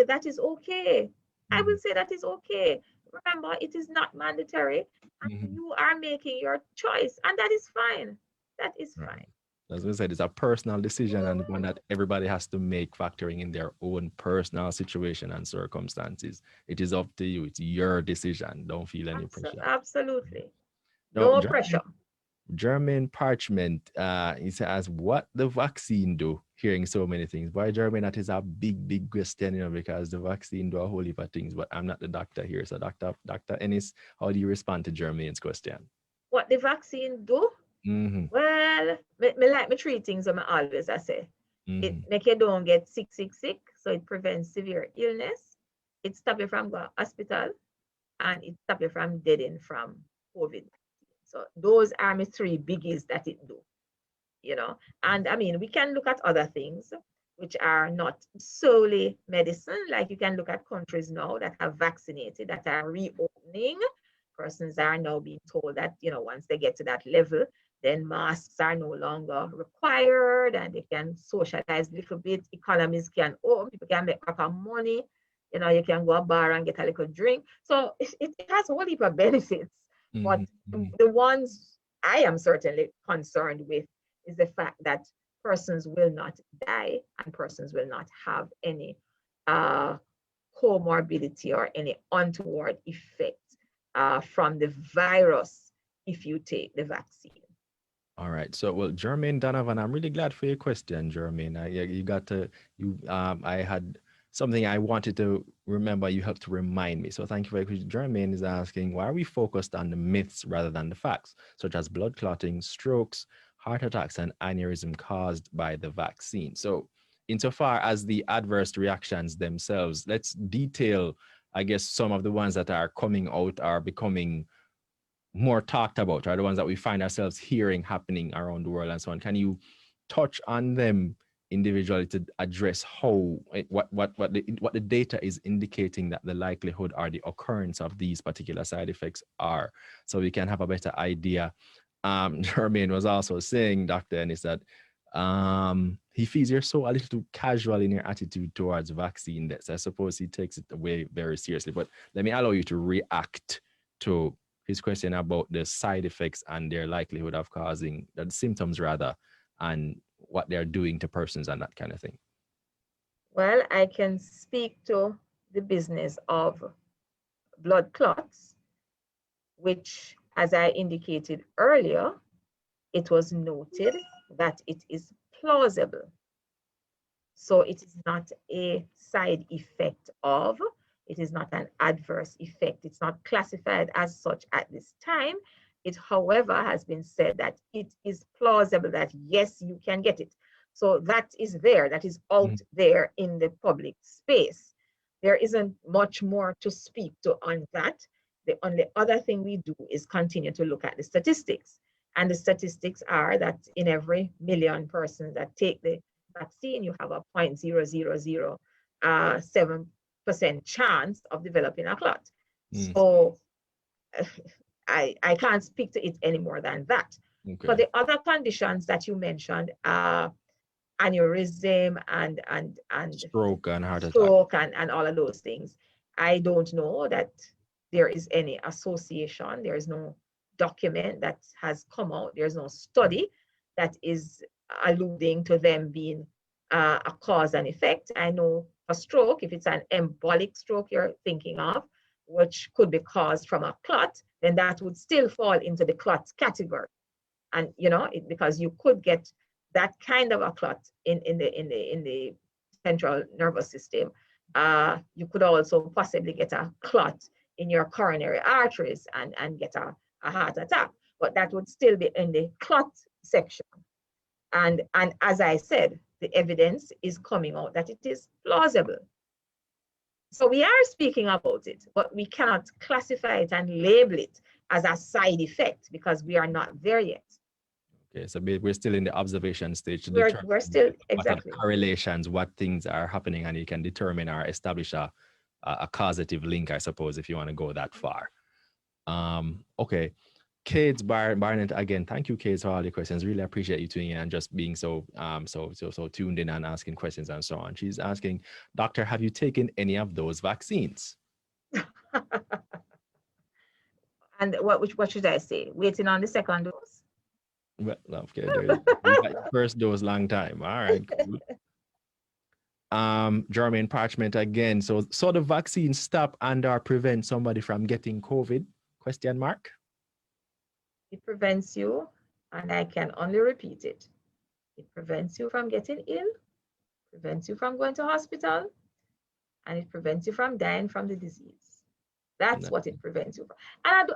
that is okay. I will say that is okay. Remember, it is not mandatory, and you are making your choice, and that is fine. That is fine. As we said, it's a personal decision and one that everybody has to make, factoring in their own personal situation and circumstances. It is up to you. It's your decision. Don't feel any pressure. Absolutely. No pressure. Jermaine Parchment, he says, what the vaccine do? Hearing so many things. Why, Jermaine, that is a big question, because the vaccine do a whole heap of things, but I'm not the doctor here. So Dr. Ennis, how do you respond to Jermaine's question? What the vaccine do? Well, me like me 3 things I say. It make you don't get sick, so it prevents severe illness. it stops you from going to hospital, and it stops you from deading from COVID. So those are my three biggies that it do, you know. And I mean, we can look at other things which are not solely medicine. Like you can look at countries now that have vaccinated, that are reopening. Persons are now being told that, you know, once they get to that level, then masks are no longer required and they can socialize a little bit. Economies can open, people can make proper money. You know, you can go to a bar and get a little drink. So it has a whole heap of benefits. But the ones I am certainly concerned with is the fact that persons will not die and persons will not have any comorbidity or any untoward effect from the virus if you take the vaccine. All right. So, well, Jermaine Donovan, I'm really glad for your question, Jermaine. I had something I wanted to remember. You helped to remind me. So thank you for your question. Jermaine is asking, why are we focused on the myths rather than the facts, such as blood clotting, strokes, heart attacks, and aneurysm caused by the vaccine? So insofar as the adverse reactions themselves, let's detail, I guess, some of the ones that are coming out, are becoming more talked about, are the ones that we find ourselves hearing happening around the world and so on. Can you touch on them individually to address how what the data is indicating that the likelihood or the occurrence of these particular side effects are, so we can have a better idea? Jermaine was also saying, Dr. Ennis, that he feels you're so a little too casual in your attitude towards vaccine deaths. I suppose he takes it away very seriously, but let me allow you to react to his question about the side effects and their likelihood of causing the symptoms rather, and what they're doing to persons and that kind of thing. Well, I can speak to the business of blood clots, which, as I indicated earlier, it was noted that it is plausible. So it is not a side effect of, it is not an adverse effect. It's not classified as such at this time. It, however, has been said that it is plausible that yes, you can get it. So that is there, that is out there in the public space. There isn't much more to speak to on that. The only other thing we do is continue to look at the statistics. And the statistics are that in every million persons that take the vaccine, you have a 0.0007% chance of developing a clot. So I can't speak to it any more than that. Okay. For the other conditions that you mentioned, aneurysm and stroke and heart attack and all of those things, I don't know that there is any association. There is no document that has come out. There's no study that is alluding to them being a cause and effect. I know for stroke, if it's an embolic stroke you're thinking of, which could be caused from a clot, then that would still fall into the clot category. And you know, because you could get that kind of a clot in the central nervous system. You could also possibly get a clot in your coronary arteries and get a heart attack, but that would still be in the clot section. And as I said, the evidence is coming out that it is plausible. So we are speaking about it, but we cannot classify it and label it as a side effect because we are not there yet. Okay, so we're still in the observation stage. We're still, exactly. What correlations, what things are happening, and you can determine or establish a causative link, I suppose, if you want to go that far. Okay. Kate Barnett, again, thank you, Kate, for all your questions. Really appreciate you tuning in and just being so tuned in and asking questions and so on. She's asking, Doctor, have you taken any of those vaccines? And what should I say? Waiting on the second dose? Well, okay, you got your first dose long time. All right, cool. Jermaine Parchment again. So the vaccine stop and or prevent somebody from getting COVID? Question mark. It prevents you, and I can only repeat it. It prevents you from getting ill, prevents you from going to hospital, and it prevents you from dying from the disease. That's what it prevents you from. And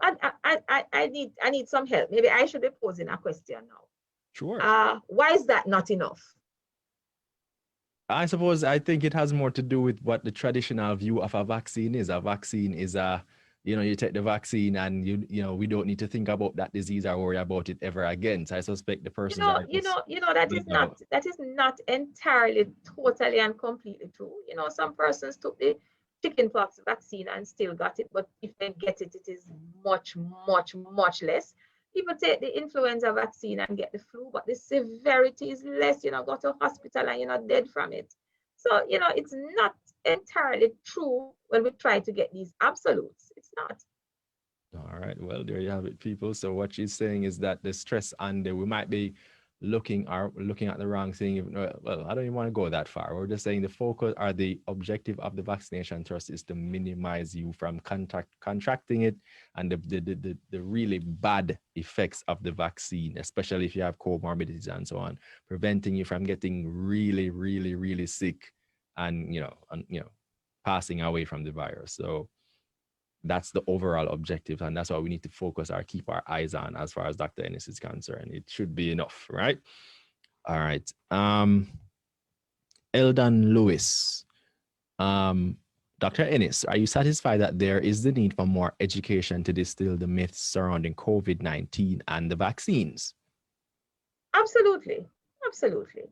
I need some help. Maybe I should be posing a question now. Sure. Why is that not enough? I think it has more to do with what the traditional view of a vaccine is. A vaccine is you take the vaccine and we don't need to think about that disease or worry about it ever again. So I suspect the persons are just, that is not entirely, totally, and completely true. Some persons took the chickenpox vaccine and still got it, but if they get it, it is much, much, much less. People take the influenza vaccine and get the flu, but the severity is less. Go to hospital and you're not dead from it. So, it's not entirely true when we try to get these absolutes. It's not. All right. Well, there you have it, people. So what she's saying is that the stress and we might be looking at the wrong thing. Well, I don't even want to go that far. We're just saying the focus or the objective of the vaccination trust is to minimize you from contracting it and the really bad effects of the vaccine, especially if you have comorbidities and so on, preventing you from getting really, really, really sick and passing away from the virus. So that's the overall objective, and that's what we need to focus or keep our eyes on as far as Dr. Ennis is concerned. It should be enough, right? All right. Eldon Lewis. Dr. Ennis, are you satisfied that there is the need for more education to distill the myths surrounding COVID-19 and the vaccines? Absolutely. Absolutely.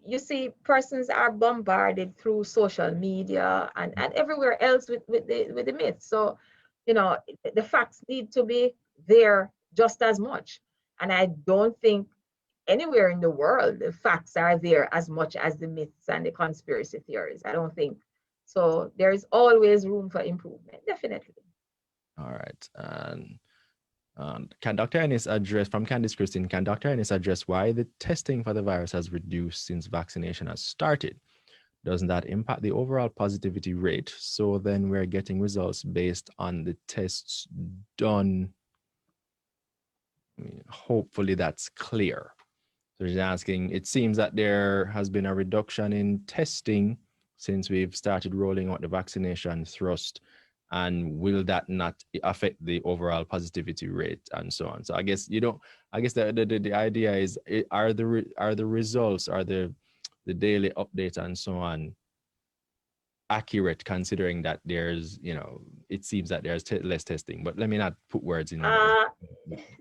You see, persons are bombarded through social media and everywhere else with the myths. So, the facts need to be there just as much. And I don't think anywhere in the world the facts are there as much as the myths and the conspiracy theories. I don't think so. There is always room for improvement, definitely. All right. Can Dr. Ennis address, from Candice Christine, can Dr. Ennis address why the testing for the virus has reduced since vaccination has started? Doesn't that impact the overall positivity rate? So then we're getting results based on the tests done. Hopefully that's clear. So she's asking, it seems that there has been a reduction in testing since we've started rolling out the vaccination thrust. And will that not affect the overall positivity rate and so on? So I guess the idea is, are the results, are the daily updates and so on accurate, considering that there's it seems that there's less testing? But let me not put words in.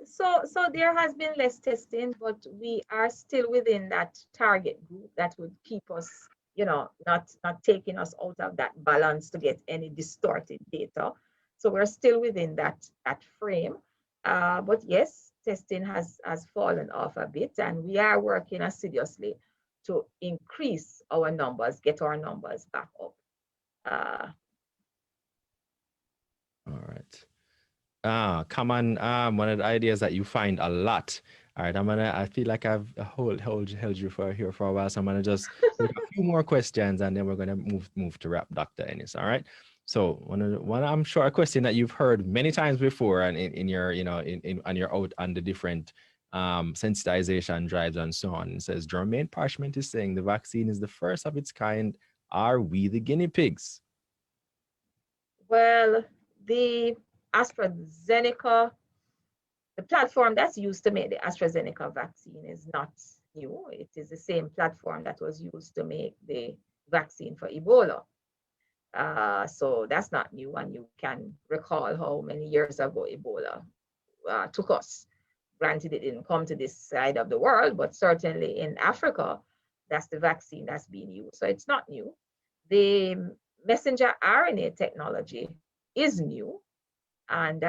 So there has been less testing, but we are still within that target group that would keep us not taking us out of that balance to get any distorted data. So we're still within that frame. But yes, testing has fallen off a bit, and we are working assiduously to increase our numbers, get our numbers back up. All right. Come on. One of the ideas that you find a lot. All right, I feel like I've held you here for a while, so I'm gonna just take a few more questions, and then we're gonna move to wrap, Dr. Ennis. All right. So one I'm sure a question that you've heard many times before, and in your on your out on the different sensitization drives and so on. It says Jermaine Parchment is saying the vaccine is the first of its kind. Are we the guinea pigs? Well, the AstraZeneca, the platform that's used to make the AstraZeneca vaccine is not new. It is the same platform that was used to make the vaccine for Ebola. So that's not new, and you can recall how many years ago Ebola took us. Granted, it didn't come to this side of the world, but certainly in Africa, that's the vaccine that's being used. So it's not new. The messenger RNA technology is new, and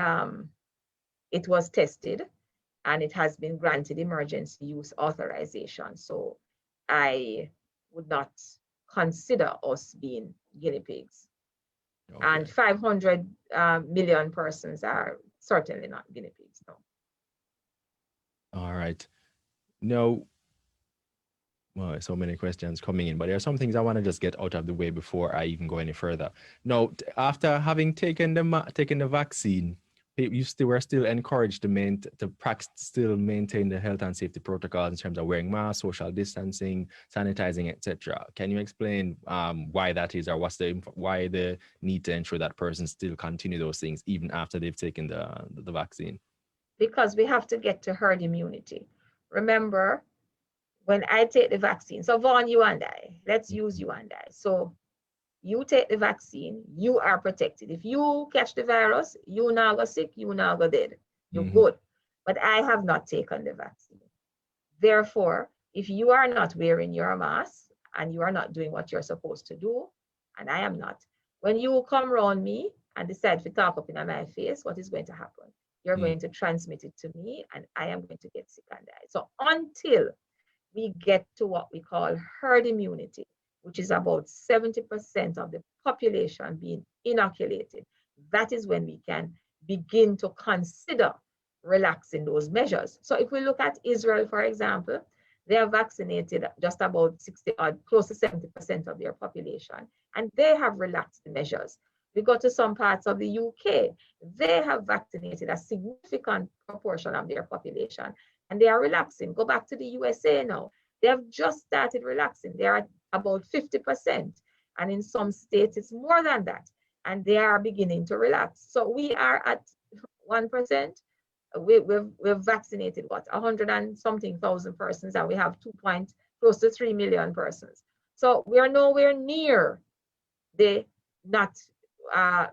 it was tested, and it has been granted emergency use authorization. So I would not consider us being guinea pigs. Okay. And 500 million persons are certainly not guinea pigs, no. All right. No. Well, so many questions coming in, but there are some things I want to just get out of the way before I even go any further. Now, after having taken the vaccine, you were still encouraged to maintain the health and safety protocols in terms of wearing masks, social distancing, sanitizing, etc. Can you explain why that is, or why the need to ensure that persons still continue those things even after they've taken the vaccine? Because we have to get to herd immunity. Remember, when I take the vaccine, so Vaughn, you and I, let's use you and I. So you take the vaccine, you are protected. If you catch the virus, you now go sick, you now go dead. You're good. But I have not taken the vaccine. Therefore, if you are not wearing your mask and you are not doing what you're supposed to do, and I am not, when you come around me and decide to talk up in my face, what is going to happen? You're going to transmit it to me and I am going to get sick and die. So until we get to what we call herd immunity, which is about 70% of the population being inoculated, that is when we can begin to consider relaxing those measures. So if we look at Israel, for example, they have vaccinated just about 60 or close to 70% of their population, and they have relaxed the measures. We go to some parts of the UK, they have vaccinated a significant proportion of their population, and they are relaxing. Go back to the USA now. They have just started relaxing. They are at about 50%, and in some states it's more than that, and they are beginning to relax. So we are at 1%. We've vaccinated what 100 and something thousand persons, and we have close to 3 million persons. So we are nowhere near the not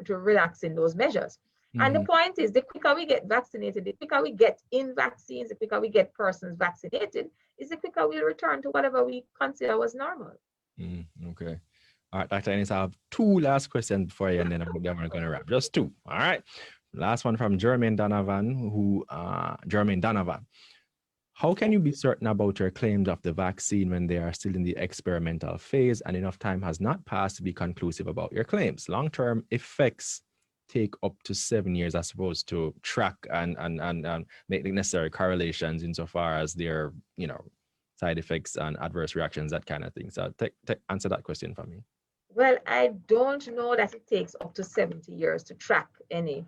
to relaxing those measures. And the point is, the quicker we get vaccinated, the quicker we get in vaccines, the quicker we get persons vaccinated, is the quicker we'll return to whatever we consider was normal. Okay. All right, Dr. Ennis, I have two last questions before you, and then we're going to wrap. Just two. All right. Last one from Jermaine Donovan, How can you be certain about your claims of the vaccine when they are still in the experimental phase and enough time has not passed to be conclusive about your claims? Long-term effects take up to 7 years, I suppose, to track and make the necessary correlations insofar as their, side effects and adverse reactions, that kind of thing. So answer that question for me. Well, I don't know that it takes up to 70 years to track any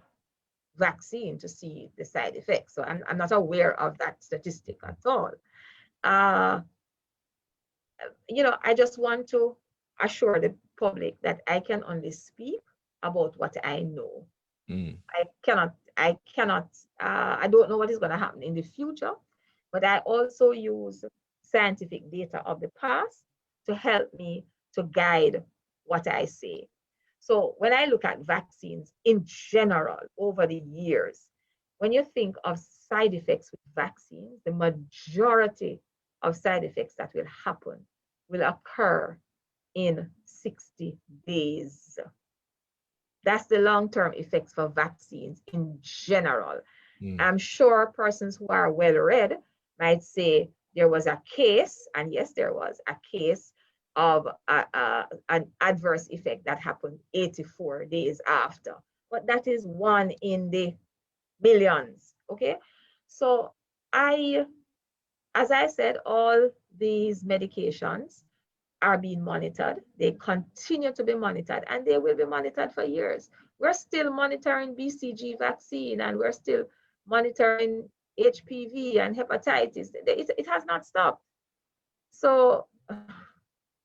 vaccine to see the side effects. So I'm not aware of that statistic at all. I just want to assure the public that I can only speak about what I know. I don't know what is going to happen in the future, but I also use scientific data of the past to help me to guide what I say. So when I look at vaccines in general over the years, when you think of side effects with vaccines, the majority of side effects that will happen will occur in 60 days. That's the long-term effects for vaccines in general. I'm sure persons who are well-read might say there was a case, and yes, there was a case of an adverse effect that happened 84 days after. But that is one in the millions, okay? So as I said, all these medications are being monitored. They continue to be monitored, and they will be monitored for years. We're still monitoring BCG vaccine, and we're still monitoring HPV and hepatitis. It has not stopped. So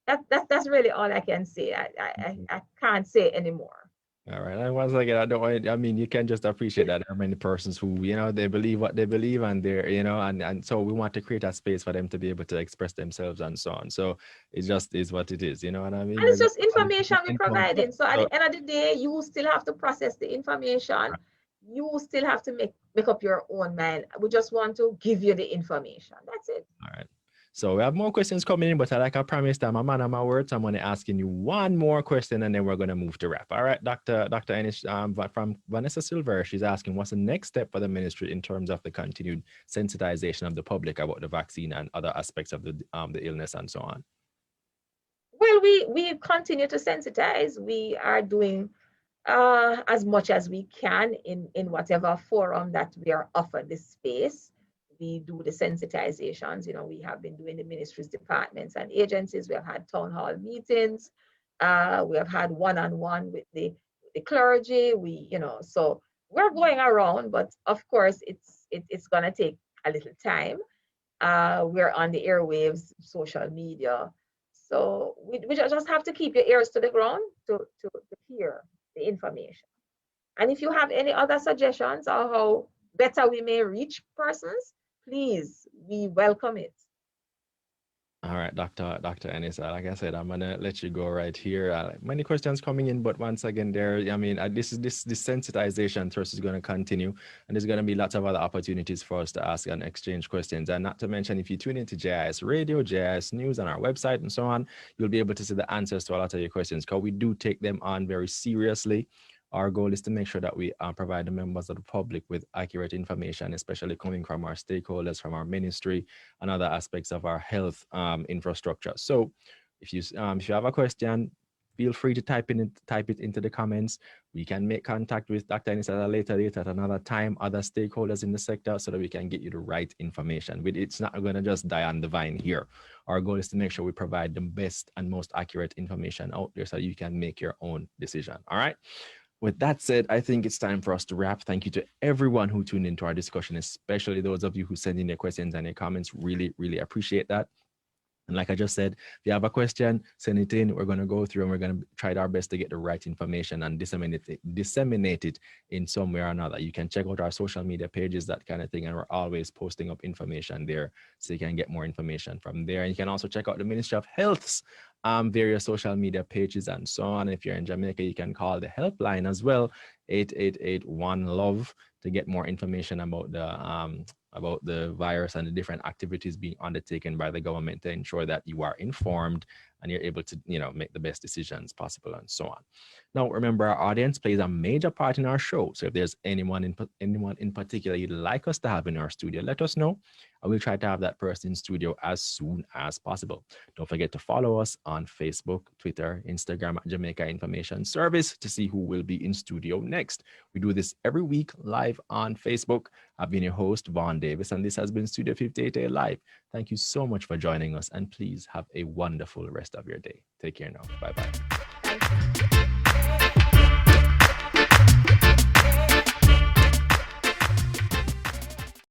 that's really all I can say. I can't say anymore. All right. And once again, you can just appreciate that there are many persons who, they believe what they believe, and they're, and so we want to create a space for them to be able to express themselves and so on. So it just is what it is, you know what I mean? And it's just information we're providing. So at the end of the day, you still have to process the information. Right. You still have to make up your own mind. We just want to give you the information. That's it. All right. So we have more questions coming in, but like I promised, I'm a man of my words. I'm going to asking you one more question, and then we're going to move to wrap. All right, Dr. Ennis, from Vanessa Silver, she's asking, what's the next step for the ministry in terms of the continued sensitization of the public about the vaccine and other aspects of the illness and so on? Well, we continue to sensitize. We are doing as much as we can in whatever forum that we are offered this space. We do the sensitizations. We have been doing the ministries, departments, and agencies. We have had town hall meetings. We have had one-on-one with the clergy. So we're going around, but of course it's gonna take a little time. We're on the airwaves, social media. So we just have to keep your ears to the ground to hear the information. And if you have any other suggestions or how better we may reach persons, please, we welcome it. All right, Dr. Ennis, like I said, I'm gonna let you go right here. Many questions coming in, but once again, this desensitization thrust is going to continue, and there's going to be lots of other opportunities for us to ask and exchange questions. And not to mention, if you tune into JIS Radio, JIS News, on our website, and so on, you'll be able to see the answers to a lot of your questions, because we do take them on very seriously. Our goal is to make sure that we provide the members of the public with accurate information, especially coming from our stakeholders, from our ministry, and other aspects of our health infrastructure. So if you have a question, feel free to type it into the comments. We can make contact with Dr. Ennis at a later date, at another time, other stakeholders in the sector, so that we can get you the right information. It's not going to just die on the vine here. Our goal is to make sure we provide the best and most accurate information out there, so you can make your own decision. All right. With that said, I think it's time for us to wrap. Thank you to everyone who tuned into our discussion, especially those of you who send in your questions and your comments. Really, really appreciate that. And like I just said, if you have a question, send it in. We're going to go through and we're going to try our best to get the right information and disseminate it in some way or another. You can check out our social media pages, that kind of thing. And we're always posting up information there, so you can get more information from there. And you can also check out the Ministry of Health's various social media pages and so on. If you're in Jamaica, you can call the helpline as well, 8881-LOVE, to get more information about the virus and the different activities being undertaken by the government to ensure that you are informed and you're able to, make the best decisions possible and so on. Now, remember, our audience plays a major part in our show. So if there's anyone in particular you'd like us to have in our studio, let us know, and we'll try to have that person in studio as soon as possible. Don't forget to follow us on Facebook, Twitter, Instagram at Jamaica Information Service to see who will be in studio next. We do this every week live on Facebook. I've been your host, Vaughn Davis, and this has been Studio 58A Live. Thank you so much for joining us, and please have a wonderful rest of your day. Take care now. Bye-bye.